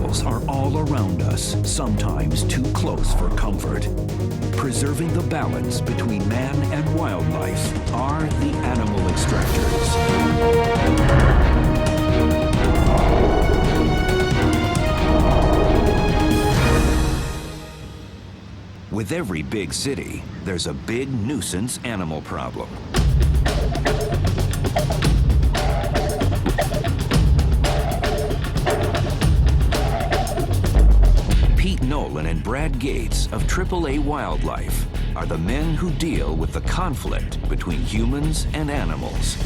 animals are all around us, sometimes too close for comfort. Preserving the balance between man and wildlife are the Animal Extractors. With every big city, there's a big nuisance animal problem. Nolan and Brad Gates of AAA Wildlife are the men who deal with the conflict between humans and animals.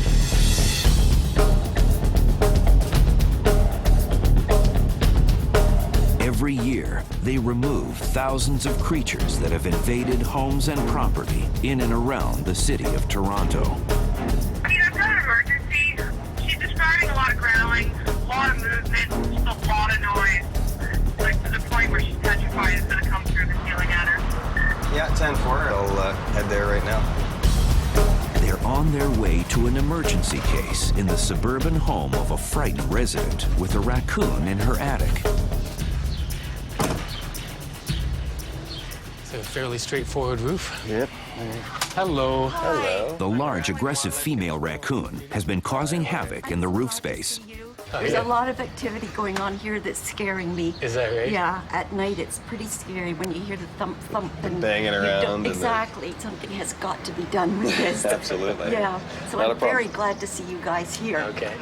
Every year, they remove thousands of creatures that have invaded homes and property in and around the city of Toronto. I've got an emergency. She's describing a lot of growling, a lot of movement, just a lot of noise. Like to the point where she's petrified it's going to come through the ceiling at her. Yeah, 10-4. I'll head there right now. They're on their way to an emergency case in the suburban home of a frightened resident with a raccoon in her attic. It's a fairly straightforward roof. Yep. Hello. Hello. The large, aggressive female raccoon has been causing havoc in the roof space. There's a lot of activity going on here that's scaring me. Is that right? Yeah, at night it's pretty scary when you hear the thump, thump, and banging around. Exactly. Something has got to be done with this. Absolutely. Yeah. So Not a I'm problem. very glad to see you guys here. Okay.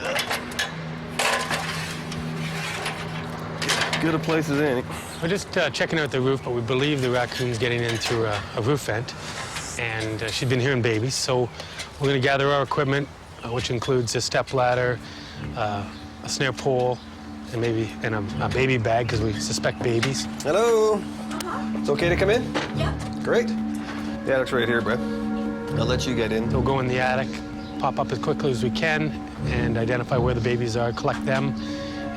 Good a place as any. We're just checking out the roof, but we believe the raccoon's getting in through a roof vent, and she's been hearing babies. So we're going to gather our equipment, which includes a step ladder, a snare pole, and maybe a baby bag because we suspect babies. Hello. It's okay to come in? Yeah. Great. The attic's right here, Brett. I'll let you get in. We'll go in the attic, pop up as quickly as we can, and identify where the babies are, collect them,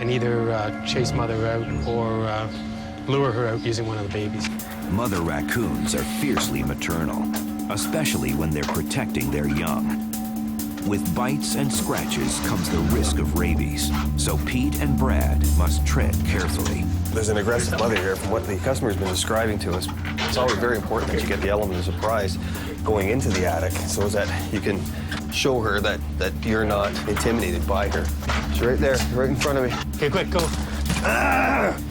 and either chase mother out or lure her out using one of the babies. Mother raccoons are fiercely maternal, especially when they're protecting their young. With bites and scratches comes the risk of rabies, so Pete and Brad must tread carefully. There's an aggressive mother here from what the customer's been describing to us. It's always very important that you get the element of surprise going into the attic so that you can show her that you're not intimidated by her. She's right there, right in front of me. Okay, quick, go.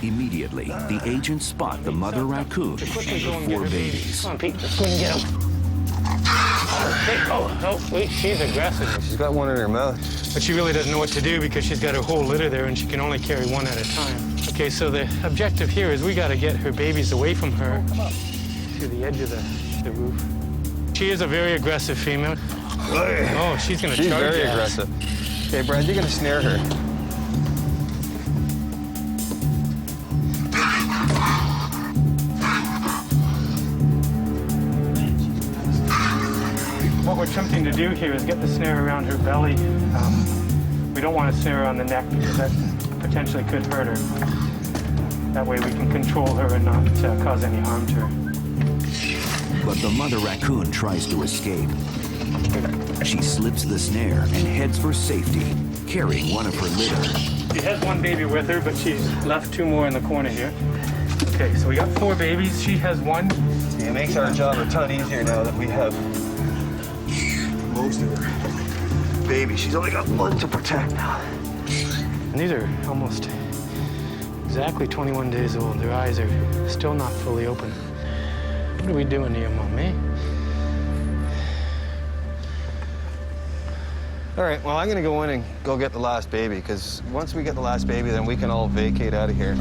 Immediately, the agents spot the mother raccoon and Quickly go the and get 4 her babies. Come on, Pete, let's go and get them. Okay. Oh, wait, she's aggressive. She's got one in her mouth. But she really doesn't know what to do because she's got her whole litter there and she can only carry one at a time. Okay, so the objective here is we got to get her babies away from her to the edge of the roof. She is a very aggressive female. Oh, she's going to charge. She's very us. aggressive. Okay, Brad, you're going to snare her. What we're attempting to do here is get the snare around her belly. We don't want to snare her on the neck because that potentially could hurt her. That way we can control her and not cause any harm to her. But the mother raccoon tries to escape. She slips the snare and heads for safety, carrying one of her litter. She has one baby with her, but she's left 2 more in the corner here. Okay, so we got 4 babies. She has 1. It makes our job a ton easier now that we have most of her baby. She's only got 1 to protect now. And these are almost exactly 21 days old. Their eyes are still not fully open. What are we doing here, Mom, eh? All right, well, I'm gonna go in and go get the last baby, because once we get the last baby, then we can all vacate out of here.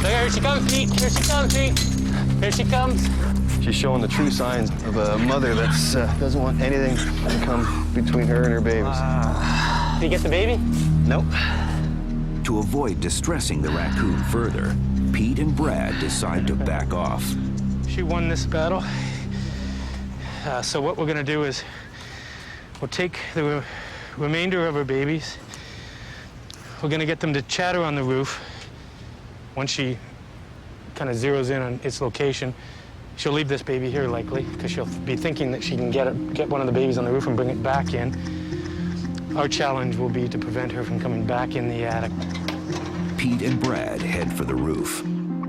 Here she comes, Pete. Here she comes, Pete. Here she comes. She's showing the true signs of a mother that doesn't want anything to come between her and her babies. Did you get the baby? Nope. To avoid distressing the raccoon further, Pete and Brad decide to back off. She won this battle. So what we're gonna do is we'll take the remainder of her babies. We're gonna get them to chatter on the roof. Once she kind of zeroes in on its location, she'll leave this baby here likely, because she'll be thinking that she can get one of the babies on the roof and bring it back in. Our challenge will be to prevent her from coming back in the attic. Pete and Brad head for the roof.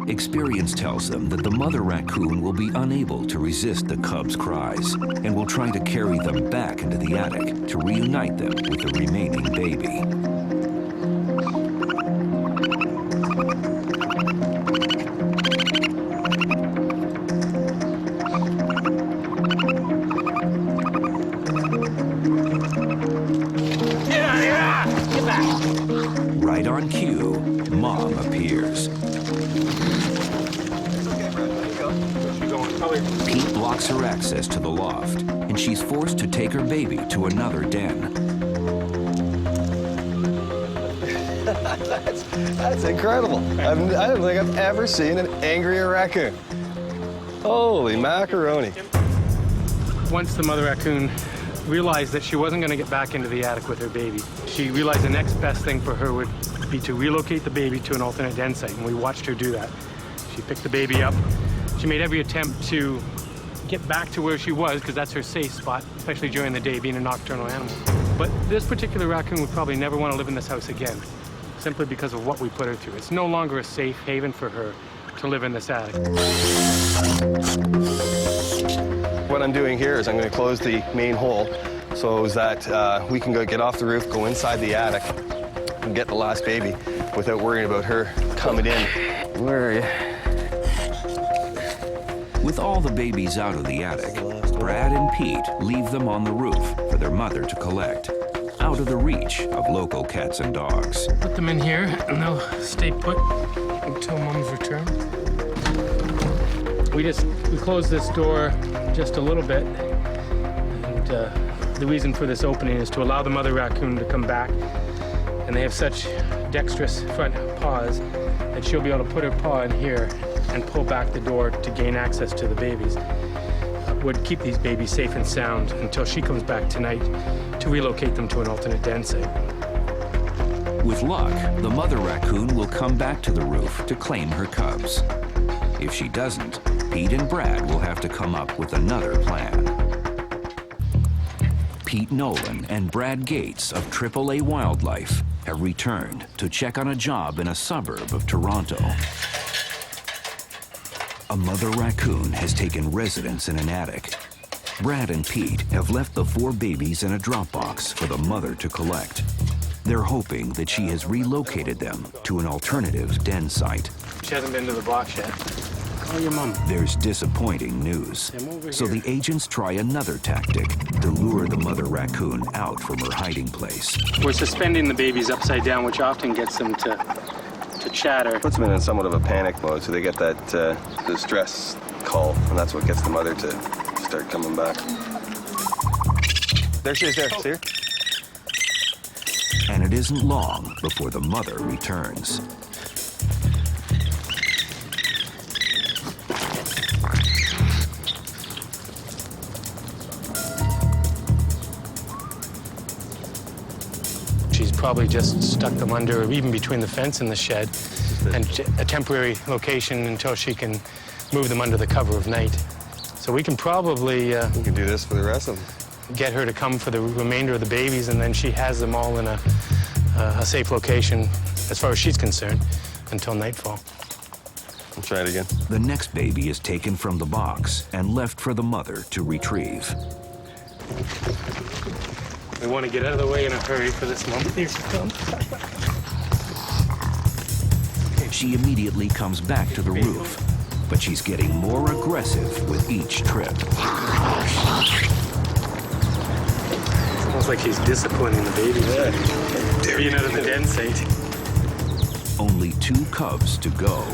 Experience tells them that the mother raccoon will be unable to resist the cubs' cries and will try to carry them back into the attic to reunite them with the remaining baby. Right on cue, Mom appears. Pete blocks her access to the loft, and she's forced to take her baby to another den. That's incredible. I don't think I've ever seen an angrier raccoon. Holy macaroni. Once the mother raccoon realized that she wasn't going to get back into the attic with her baby, she realized the next best thing for her would be to relocate the baby to an alternate den site, and we watched her do that. She picked the baby up. She made every attempt to get back to where she was, because that's her safe spot, especially during the day, being a nocturnal animal. But this particular raccoon would probably never want to live in this house again, simply because of what we put her through. It's no longer a safe haven for her to live in this attic. What I'm doing here is I'm going to close the main hole so that we can go get off the roof, go inside the attic, and get the last baby without worrying about her coming in. Where are you? With all the babies out of the attic, Brad and Pete leave them on the roof for their mother to collect, out of the reach of local cats and dogs. Put them in here, and they'll stay put until Mom's return. We closed this door just a little bit, and the reason for this opening is to allow the mother raccoon to come back, and they have such dexterous front paws that she'll be able to put her paw in here and pull back the door to gain access to the babies. Would keep these babies safe and sound until she comes back tonight to relocate them to an alternate den site. With luck, the mother raccoon will come back to the roof to claim her cubs. If she doesn't, Pete and Brad will have to come up with another plan. Pete Nolan and Brad Gates of AAA Wildlife have returned to check on a job in a suburb of Toronto. A mother raccoon has taken residence in an attic. Brad and Pete have left the 4 babies in a drop box for the mother to collect. They're hoping that she has relocated them to an alternative den site. She hasn't been to the box yet. Call your mom. There's disappointing news. So the agents try another tactic to lure the mother raccoon out from her hiding place. We're suspending the babies upside down, which often gets them to chatter. Puts them in somewhat of a panic mode, so they get that distress call, and that's what gets the mother to start coming back. There she is, there. See her? And it isn't long before the mother returns. She's probably just stuck them under, or even between the fence and the shed, and a temporary location until she can move them under the cover of night. So we can probably We can do this for the rest of them. get her to come for the remainder of the babies, and then she has them all in a safe location, as far as she's concerned, until nightfall. We'll try it again. The next baby is taken from the box and left for the mother to retrieve. We want to get out of the way in a hurry for this moment. Here she comes. She immediately comes back to the roof, but she's getting more aggressive with each trip. It's almost like she's disciplining the baby. Being out of the den site. Only 2 cubs to go.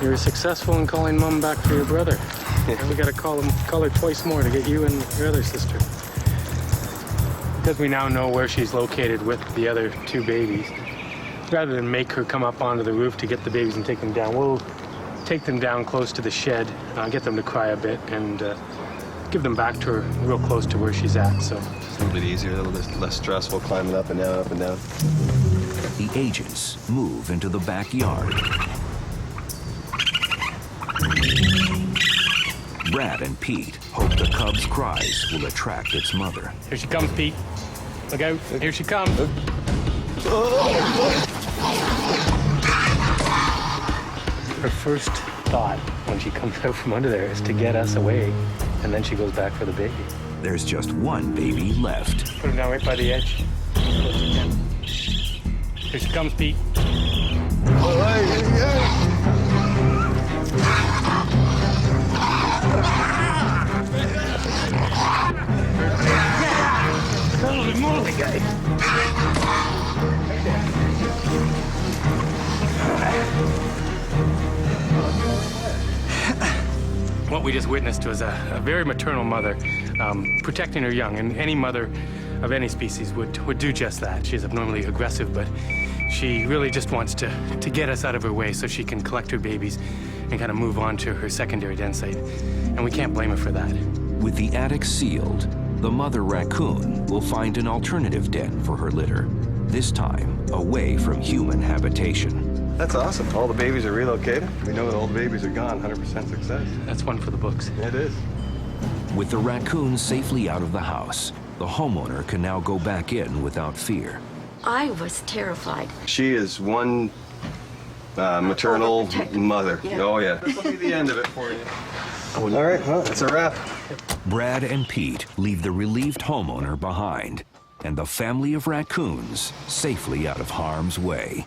You were successful in calling Mom back for your brother. And we got to call her twice more to get you and your other sister. Because we now know where she's located with the other 2 babies, rather than make her come up onto the roof to get the babies and take them down, we'll take them down close to the shed, get them to cry a bit, and give them back to her real close to where she's at. So It's a little bit easier, a little bit less stressful, climbing up and down, up and down. The agents move into the backyard. Brad and Pete hope the cub's cries will attract its mother. here she comes, Pete. Look out, here she comes. Her first thought when she comes out from under there is to get us away, and then she goes back for the baby. There's just one baby left. Put him down right by the edge. Here she comes, Pete. Holy moly, guy. What we just witnessed was a very maternal mother protecting her young, and any mother of any species would do just that. She's abnormally aggressive, but she really just wants to get us out of her way so she can collect her babies and kind of move on to her secondary den site. And we can't blame her for that. With the attic sealed, the mother raccoon will find an alternative den for her litter, this time away from human habitation. That's awesome. All the babies are relocated. We know that all the babies are gone. 100% success. That's one for the books. It is. With the raccoons safely out of the house, the homeowner can now go back in without fear. I was terrified. She is one maternal Overprotective. mother. Yeah. Oh, yeah. This will be the end of it for you. All right, well, that's a wrap. Brad and Pete leave the relieved homeowner behind, and the family of raccoons safely out of harm's way.